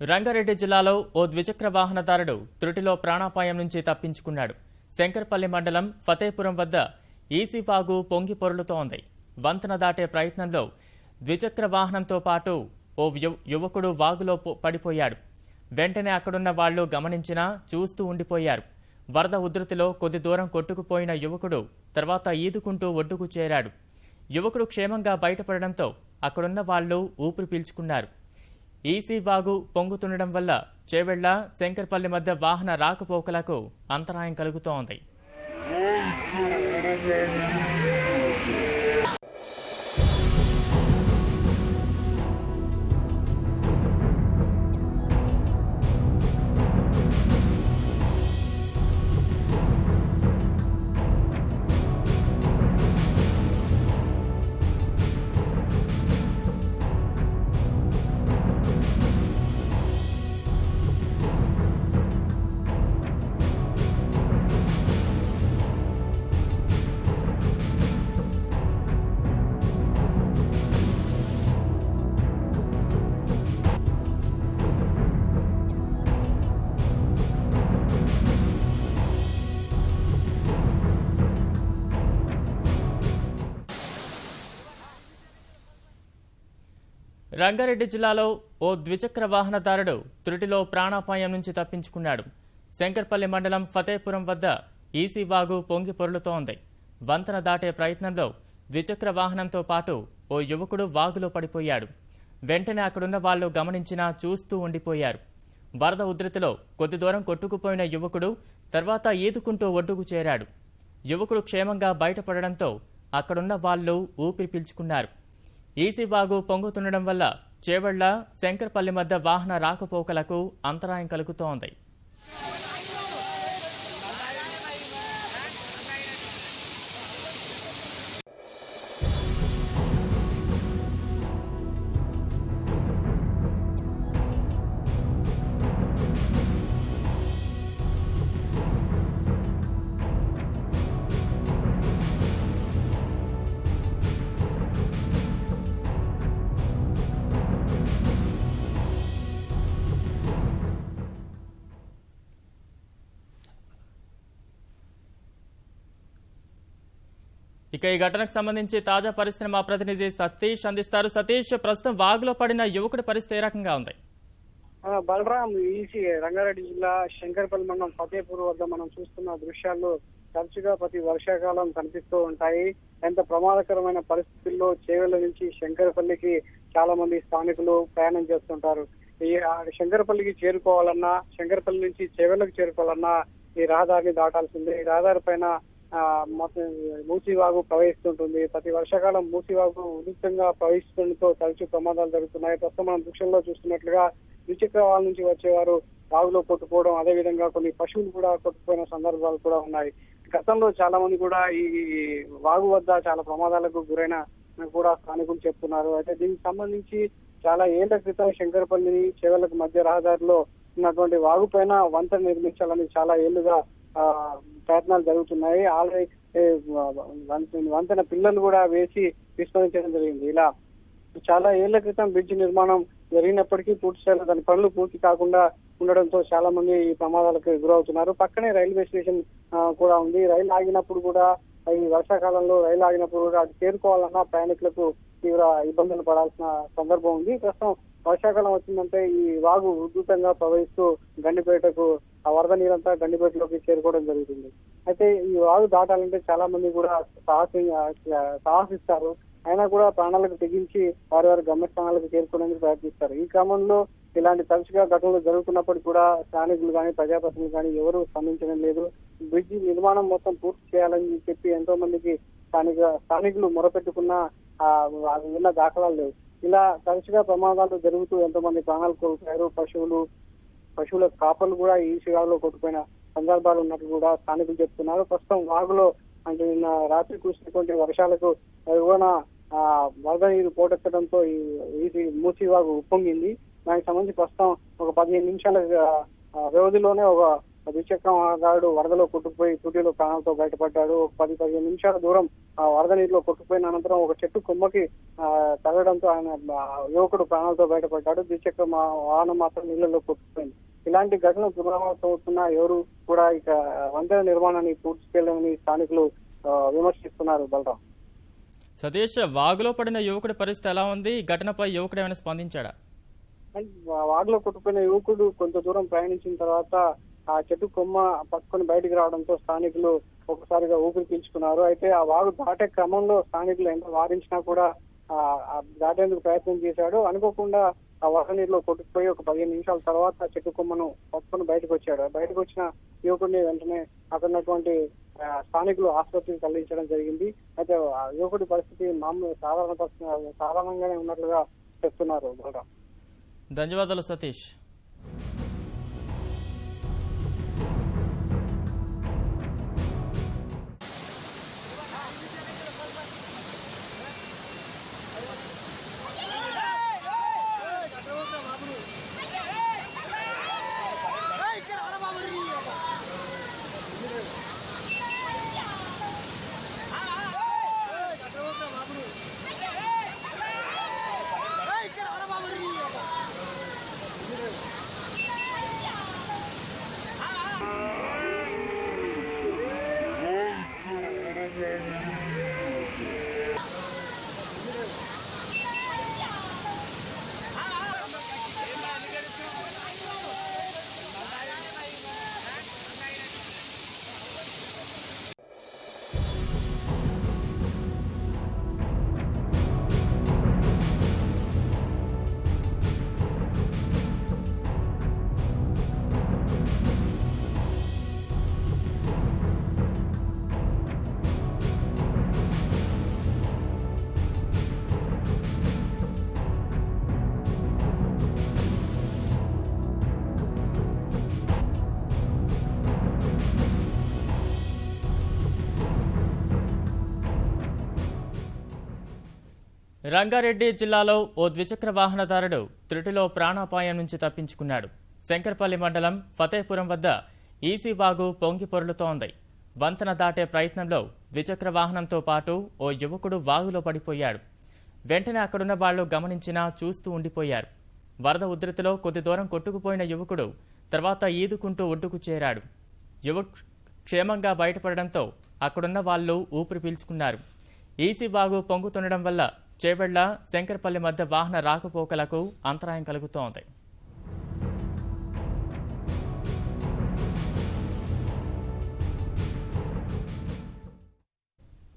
రంగారెడ్డి జిల్లాలో ఓ ద్విచక్ర వాహనదారుడు త్రుటిలో ప్రాణాపాయం నుంచి తప్పించుకున్నాడు. శంకర్పల్లి మండలం ఫతేపురం వద్ద ఈసీవాగు పొంగి పొర్లుతోంది. వంతెన దాటే ప్రయత్నంలో ద్విచక్ర వాహనంతో పాటు ఓ యువకుడు వాగులో పడిపోయాడు. వెంటనే అక్కడున్న వాళ్లు గమనించినా చూస్తూ ఉండిపోయారు. వరద ఉధృతిలో కొద్ది దూరం కొట్టుకుపోయిన యువకుడు తర్వాత ఈదుకుంటూ ఒడ్డుకు చేరాడు. యువకుడు క్షేమంగా బయటపడడంతో అక్కడున్న వాళ్లు ఊపిరి పీల్చుకున్నారు. ఈసీవాగు పొంగుతుండడం వల్ల చేవెళ్ల శంకర్పల్లి మధ్య వాహన రాకపోకలకు అంతరాయం కలుగుతోంది. రంగారెడ్డి జిల్లాలో ఓ ద్విచక్ర వాహనదారుడు త్రుటిలో ప్రాణాపాయం నుంచి తప్పించుకున్నాడు. శంకర్పల్లి మండలం ఫతేపురం వద్ద ఈసీవాగు పొంగి పొర్లుతోంది. వంతెన దాటే ప్రయత్నంలో ద్విచక్ర వాహనంతో పాటు ఓ యువకుడు వాగులో పడిపోయాడు. వెంటనే అక్కడున్న వాళ్లు గమనించినా చూస్తూ ఉండిపోయారు. వరద ఉధృతిలో కొద్ది దూరం కొట్టుకుపోయిన యువకుడు తర్వాత ఈదుకుంటూ ఒడ్డుకు చేరాడు. యువకుడు క్షేమంగా బయటపడడంతో అక్కడున్న వాళ్లు ఊపిరి పీల్చుకున్నారు. ఈసీవాగు పొంగుతుండడం వల్ల చేవెళ్ల శంకర్పల్లి మధ్య వాహన రాకపోకలకు అంతరాయం కలుగుతోంది. ఇక ఈ ఘటనకు సంబంధించి తాజా పరిస్థితిని మా ప్రతినిధి సతీష్ అందిస్తారు. సతీష్, ప్రస్తుతం వాగులో పడిన యువకుడి పరిస్థితి ఏ రకంగా ఉంది? బలరాం, ఈసీ రంగారెడ్డి జిల్లా శంకర్పల్లి మండలం ఫతేపూర్ వద్ద మనం చూస్తున్న దృశ్యాలు తరచుగా ప్రతి వర్షాకాలం కనిపిస్తూ ఉంటాయి. ఎంత ప్రమాదకరమైన పరిస్థితుల్లో చేవెళ్ల నుంచి శంకర్పల్లికి చాలా మంది స్థానికులు ప్రయాణం చేస్తుంటారు. ఈ శంకర్పల్లికి చేరుకోవాలన్నా, శంకర్పల్లి నుంచి చేవెళ్లకు చేరుకోవాలన్నా ఈ రహదారిని దాటాల్సిందే. ఈ రహదారి పైన మూసీవాగు ప్రవహిస్తుంటుంది. ప్రతి వర్షాకాలం మూసీవాగు ఉధృతంగా ప్రవహిస్తుండటంతో తరచూ ప్రమాదాలు జరుగుతున్నాయి. ప్రస్తుతం మనం దృశ్యంలో చూస్తున్నట్లుగా ద్విచక్ర వాహనం నుంచి వచ్చేవారు వాగులో కొట్టుకోవడం, అదేవిధంగా కొన్ని పశువులు కూడా కొట్టుకుపోయిన సందర్భాలు కూడా ఉన్నాయి. గతంలో చాలా మంది కూడా ఈ వాగు వద్ద చాలా ప్రమాదాలకు గురైన కూడా స్థానికులు చెప్తున్నారు. అయితే దీనికి సంబంధించి చాలా ఏళ్ల క్రితం శంకర్పల్లి చేవెళ్లకు మధ్య రహదారిలో ఉన్నటువంటి వాగు పైన వంతెన నిర్మించాలని చాలా ఏళ్లుగా ప్రయత్నాలు జరుగుతున్నాయి. ఆల్రెడీ వంతెన పిల్లలు కూడా వేసి విస్మరించడం జరిగింది. ఇలా చాలా ఏళ్ల క్రితం బ్రిడ్జ్ నిర్మాణం జరిగినప్పటికీ పూర్తి స్థాయిలో దాని పనులు పూర్తి కాకుండా ఉండడంతో చాలా మంది ఈ ప్రమాదాలకు గురవుతున్నారు. పక్కనే రైల్వే స్టేషన్ కూడా ఉంది. రైలు ఆగినప్పుడు కూడా, ఈ వర్షాకాలంలో రైలు ఆగినప్పుడు కూడా అది చేరుకోవాలన్నా ప్రయాణికులకు తీవ్ర ఇబ్బందులు పడాల్సిన సందర్భం ఉంది. ప్రస్తుతం వర్షాకాలం వచ్చిందంటే ఈ వాగు ఉధృతంగా ప్రవహిస్తూ గండిపేటకు ఆ వరద నీరంతా గండిపేటలోకి చేరుకోవడం జరుగుతుంది. అయితే ఈ వాగు దాటాలంటే చాలా మంది కూడా సాహసిస్తారు. అయినా కూడా ప్రాణాలకు తెగించి వారి వారి గమ్యస్థానాలకు చేరుకోవడానికి ప్రయత్నిస్తారు. ఈ క్రమంలో ఇలాంటి తరచుగా ఘటనలు జరుగుతున్నప్పటికీ కూడా స్థానికులు కానీ ప్రజాప్రతినిధులు కానీ ఎవరూ స్పందించడం లేదు. బ్రిడ్జి నిర్మాణం మొత్తం పూర్తి చేయాలని చెప్పి ఎంతో మందికి స్థానికులు మొరపెట్టుకున్న ఉన్న దాఖలాలు లేవు. ఇలా తరచుగా ప్రమాదాలు జరుగుతూ ఎంతో మంది ప్రాణాలు కోల్పోయారు. పశువుల కాపర్లు కూడా ఈ శివారులో కొట్టుకుపోయిన సందర్భాలు ఉన్నట్లు కూడా స్థానికులు చెప్తున్నారు. ప్రస్తుతం వాగులో అంటే నిన్న రాత్రి కురిసినటువంటి వర్షాలకు ఎగువన వరద నీరు పోటెత్తడంతో ఈ మూసీవాగు ఉప్పొంగింది. దానికి సంబంధించి ప్రస్తుతం ఒక 15 నిమిషాల వ్యవధిలోనే ఒక ద్విచక్ర వాహనదారుడు వరదలో కొట్టుకుపోయి తుటిలో ప్రాణాలతో బయటపడ్డాడు. ఒక 10-15 నిమిషాల దూరం ఆ వరద నీటిలో కొట్టుకుపోయిన అనంతరం ఒక చెట్టు కొమ్మకి తగలడంతో ఆయన యువకుడు ప్రాణాలతో బయటపడ్డాడు. ద్విచక్ర వాహనం మాత్రం నీళ్లలో కొట్టుకుపోయింది. ఇలాంటి ఘటనలు పునరావృతమవుతున్నా ఎవరు కూడా ఇక వంతెన నిర్మాణాన్ని పూర్తి చేయలేమని స్థానికులు విమర్శిస్తున్నారు. బలరాం, సతీష్, వాగులో పడిన యువకుడి పరిస్థితి ఎలా ఉంది? ఈ ఘటనపై యువకుడు ఏమైనా స్పందించాడా? వాగులో కొట్టుకుపోయిన యువకుడు కొంత దూరం ప్రయాణించిన తర్వాత ఆ చెట్టు కొమ్మ పట్టుకొని బయటికి రావడంతో స్థానికులు ఒకసారిగా ఊపిరి పీల్చుకున్నారు. అయితే ఆ వాగు దాటే క్రమంలో స్థానికులు ఎంత వారించినా కూడా దాటేందుకు ప్రయత్నం చేశాడు. అనుకోకుండా ఆ వరద నీటిలో కొట్టుకుపోయి ఒక 15 నిమిషాల తర్వాత చెట్టు కొమ్మను పట్టుకొని బయటకు వచ్చాడు. బయటకు వచ్చిన యువకుడిని వెంటనే అక్కడ ఉన్నటువంటి స్థానికులు ఆసుపత్రికి తరలించడం జరిగింది. అయితే ఆ యువకుడి పరిస్థితి మామూలు సాధారణంగానే ఉన్నట్లుగా చెప్తున్నారు. బలరాం, ధన్యవాదాలు సతీష్. రంగారెడ్డి జిల్లాలో ఓ ద్విచక్ర వాహనదారుడు త్రుటిలో ప్రాణాపాయం నుంచి తప్పించుకున్నాడు. శంకర్పల్లి మండలం ఫతేపురం వద్ద ఈసీ వాగు పొంగి పొర్లుతోంది. వంతెన దాటే ప్రయత్నంలో ద్విచక్ర వాహనంతో పాటు ఓ యువకుడు వాగులో పడిపోయాడు. వెంటనే అక్కడున్న వాళ్లు గమనించినా చూస్తూ ఉండిపోయారు. వరద ఉధృతిలో కొద్ది దూరం కొట్టుకుపోయిన యువకుడు తర్వాత ఈదుకుంటూ ఒడ్డుకు చేరాడు. యువకుడు క్షేమంగా బయటపడడంతో అక్కడున్న వాళ్లు ఊపిరి పీల్చుకున్నారు. ఈసీ వాగు పొంగుతుండడం వల్ల చేవెళ్ల శంకర్పల్లి మధ్య వాహన రాకపోకలకు అంతరాయం కలుగుతోంది.